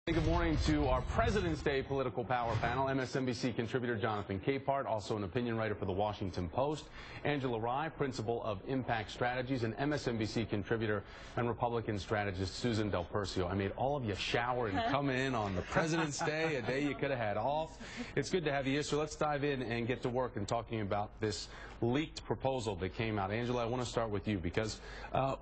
Good morning to our President's Day Political Power Panel. MSNBC contributor Jonathan Capehart, also an opinion writer for The Washington Post. Angela Rye, principal of Impact Strategies, and MSNBC contributor and Republican strategist Susan Del Percio. I made all of you shower and come in on the President's Day, a day you could have had off. It's good to have you here, so let's dive in and get to work and talking about this leaked proposal that came out. Angela, I want to start with you because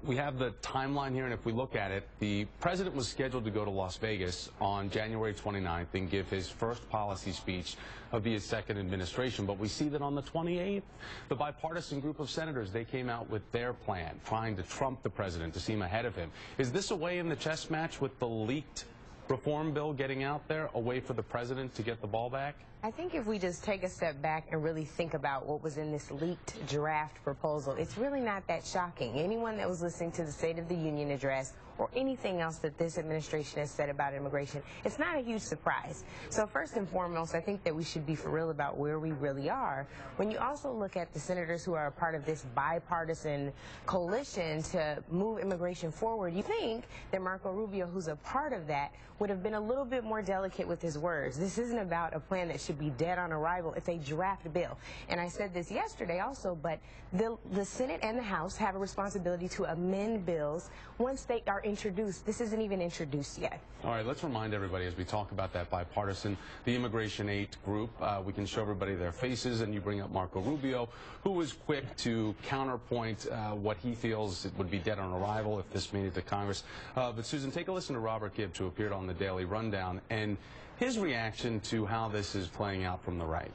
we have the timeline here, and if we look at it, the President was scheduled to go to Las Vegas on January 29th and give his first policy speech of his second administration. But we see that on the 28th, the bipartisan group of senators, they came out with their plan, trying to trump the president, to seem ahead of him. Is this a way in the chess match with the leaked reform bill getting out there, a way for the president to get the ball back? I think if we just take a step back and really think about what was in this leaked draft proposal, it's really not that shocking. Anyone that was listening to the State of the Union address or anything else that this administration has said about immigration, it's not a huge surprise. So first and foremost, I think that we should be for real about where we really are. When you also look at the senators who are a part of this bipartisan coalition to move immigration forward, you think that Marco Rubio, who's a part of that, would have been a little bit more delicate with his words. This isn't about a plan that should be dead on arrival. It's a draft bill. And I said this yesterday also, but the Senate and the House have a responsibility to amend bills once they are introduced. This isn't even introduced yet. All right, let's remind everybody as we talk about that bipartisan, the Immigration 8 group, we can show everybody their faces, and you bring up Marco Rubio, who was quick to counterpoint what he feels would be dead on arrival if this made it to Congress. But Susan, take a listen to Robert Gibbs, who appeared on the Daily Rundown, and his reaction to how this is playing out from the right.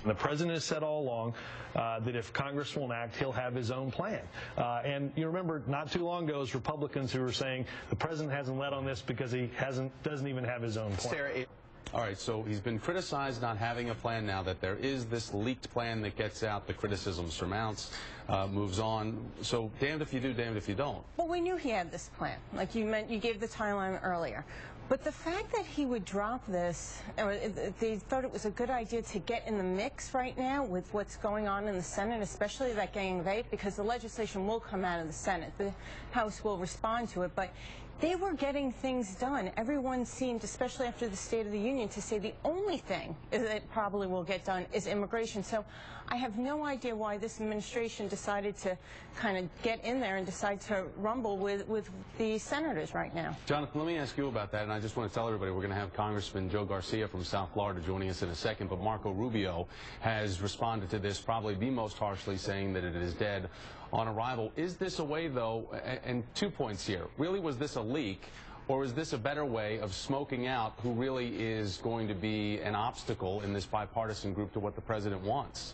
The president has said all along that if Congress won't act, he'll have his own plan. And you remember not too long ago, it was Republicans who were saying the president hasn't led on this because he doesn't even have his own plan. All right, so he's been criticized not having a plan. Now that there is this leaked plan that gets out, the criticism surmounts, moves on. So damned if you do, damned if you don't. Well, we knew he had this plan. Like you gave the timeline earlier. But the fact that he would drop this, or they thought it was a good idea to get in the mix right now with what's going on in the Senate, especially that gang of 8, because the legislation will come out of the Senate. The House will respond to it. But they were getting things done. Everyone seemed, especially after the State of the Union, to say the only thing that probably will get done is immigration. So I have no idea why this administration decided to kind of get in there and decide to rumble with the senators right now. Jonathan, let me ask you about that, and I just want to tell everybody we're going to have Congressman Joe Garcia from South Florida joining us in a second, but Marco Rubio has responded to this probably the most harshly, saying that it is dead on arrival. Is this a way, though, and 2 points here, really was this a leak, or is this a better way of smoking out who really is going to be an obstacle in this bipartisan group to what the president wants?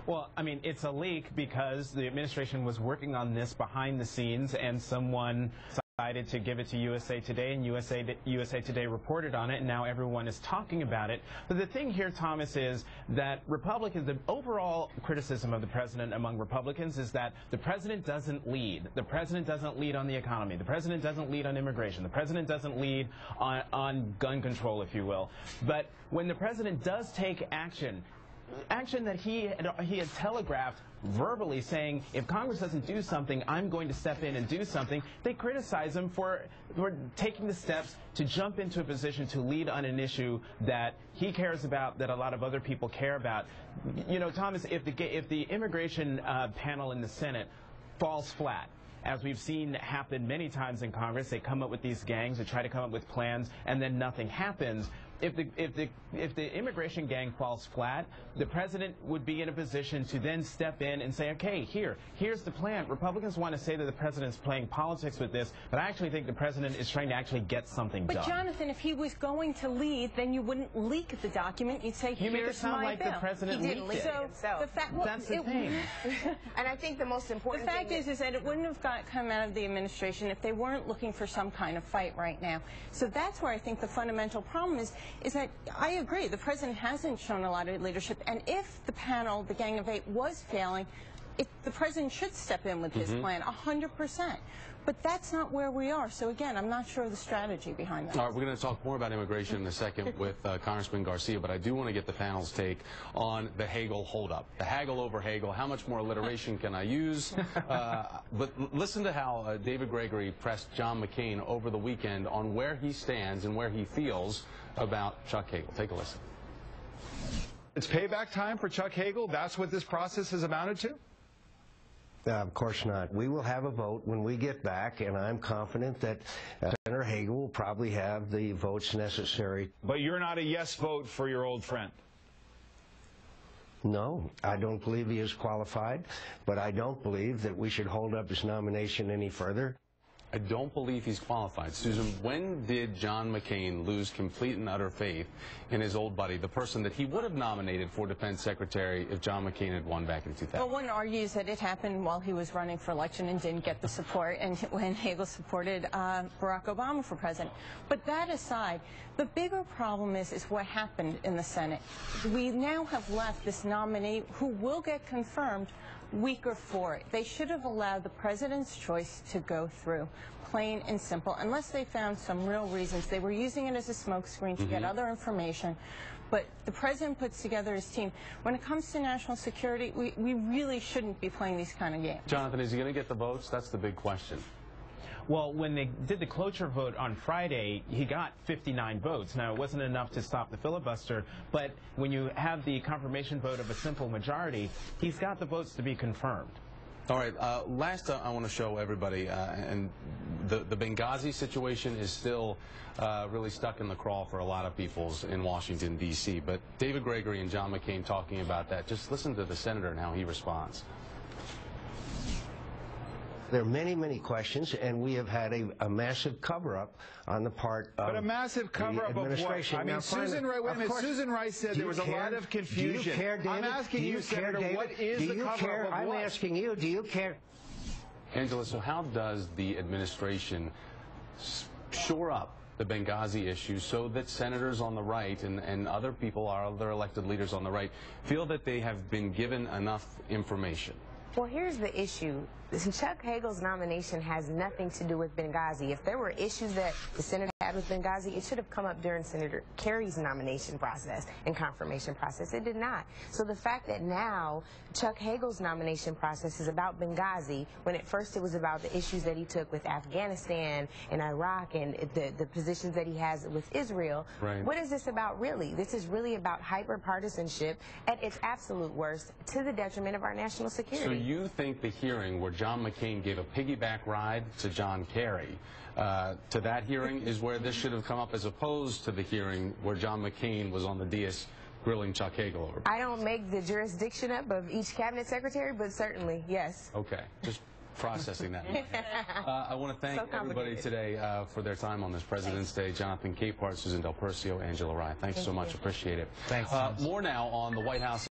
Well, I mean, it's a leak because the administration was working on this behind the scenes, and someone decided to give it to USA Today, and USA Today reported on it, and now everyone is talking about it. But the thing here, Thomas, is that Republicans, the overall criticism of the president among Republicans is that the president doesn't lead. The president doesn't lead on the economy. The president doesn't lead on immigration. The president doesn't lead on gun control, if you will. But when the president does take action that he had telegraphed verbally, saying, if Congress doesn't do something, I'm going to step in and do something, they criticize him for taking the steps to jump into a position to lead on an issue that he cares about, that a lot of other people care about. You know, Thomas, if the immigration panel in the Senate falls flat, as we've seen happen many times in Congress, they come up with these gangs, they try to come up with plans, and then nothing happens. If the immigration gang falls flat, the president would be in a position to then step in and say, okay, here's the plan. Republicans want to say that the president's playing politics with this, but I actually think the president is trying to actually get something done. But Jonathan, if he was going to lead, then you wouldn't leak the document. You'd say, you made it sound like bill. the president leaked it. So the fact, that's the thing. And I think the most important thing is that it wouldn't have come out of the administration if they weren't looking for some kind of fight right now. So that's where I think the fundamental problem is that I agree, the president hasn't shown a lot of leadership, and if the panel, the Gang of 8, was failing, the president should step in with his plan, 100%. But that's not where we are. So again, I'm not sure of the strategy behind that. All right, we're going to talk more about immigration in a second with Congressman Garcia, but I do want to get the panel's take on the Hagel holdup. The haggle over Hagel. How much more alliteration can I use? But listen to how David Gregory pressed John McCain over the weekend on where he stands and where he feels about Chuck Hagel. Take a listen. It's payback time for Chuck Hagel? That's what this process has amounted to? Of course not. We will have a vote when we get back, and I'm confident that Senator Hagel will probably have the votes necessary. But you're not a yes vote for your old friend. No, I don't believe he is qualified, but I don't believe that we should hold up his nomination any further. I don't believe he's qualified. Susan, when did John McCain lose complete and utter faith in his old buddy, the person that he would have nominated for defense secretary if John McCain had won back in 2000? Well, one argues that it happened while he was running for election and didn't get the support, and when Hagel supported Barack Obama for president. But that aside, the bigger problem is what happened in the Senate. We now have left this nominee who will get confirmed weaker for it. They should have allowed the president's choice to go through, plain and simple, unless they found some real reasons. They were using it as a smokescreen to get other information. But the president puts together his team. When it comes to national security, we really shouldn't be playing these kind of games. Jonathan, is he going to get the votes? That's the big question. Well, when they did the cloture vote on Friday, he got 59 votes. Now, it wasn't enough to stop the filibuster, but when you have the confirmation vote of a simple majority, he's got the votes to be confirmed. All right, last I want to show everybody, and the Benghazi situation is still really stuck in the crawl for a lot of people in Washington, D.C., but David Gregory and John McCain talking about that. Just listen to the senator and how he responds. There are many, many questions, and we have had a massive cover-up on the part of But a massive cover-up of what? I mean, Susan Rice said there was a lot of confusion. Do you care, David? I'm asking you, Senator, what is the cover-up of I'm what? asking you, do you care? Angela, so how does the administration shore up the Benghazi issue so that senators on the right and other people, other elected leaders on the right, feel that they have been given enough information? Well, here's the issue. Chuck Hagel's nomination has nothing to do with Benghazi. If there were issues that the senator had with Benghazi, it should have come up during Senator Kerry's nomination process and confirmation process. It did not. So the fact that now Chuck Hagel's nomination process is about Benghazi, when at first it was about the issues that he took with Afghanistan and Iraq and the positions that he has with Israel, right. What is this about really? This is really about hyper-partisanship at its absolute worst to the detriment of our national security. So you think the hearing where John McCain gave a piggyback ride to John Kerry, to that hearing is where this should have come up as opposed to the hearing where John McCain was on the dais grilling Chuck Hagel over? I don't make the jurisdiction up of each cabinet secretary, but certainly, yes. Okay, just processing that. I want to thank everybody today for their time on this President's Day. Jonathan Capehart, Susan Del Percio, Angela Rye. Thanks so much. Appreciate it. Thanks. More now on the White House.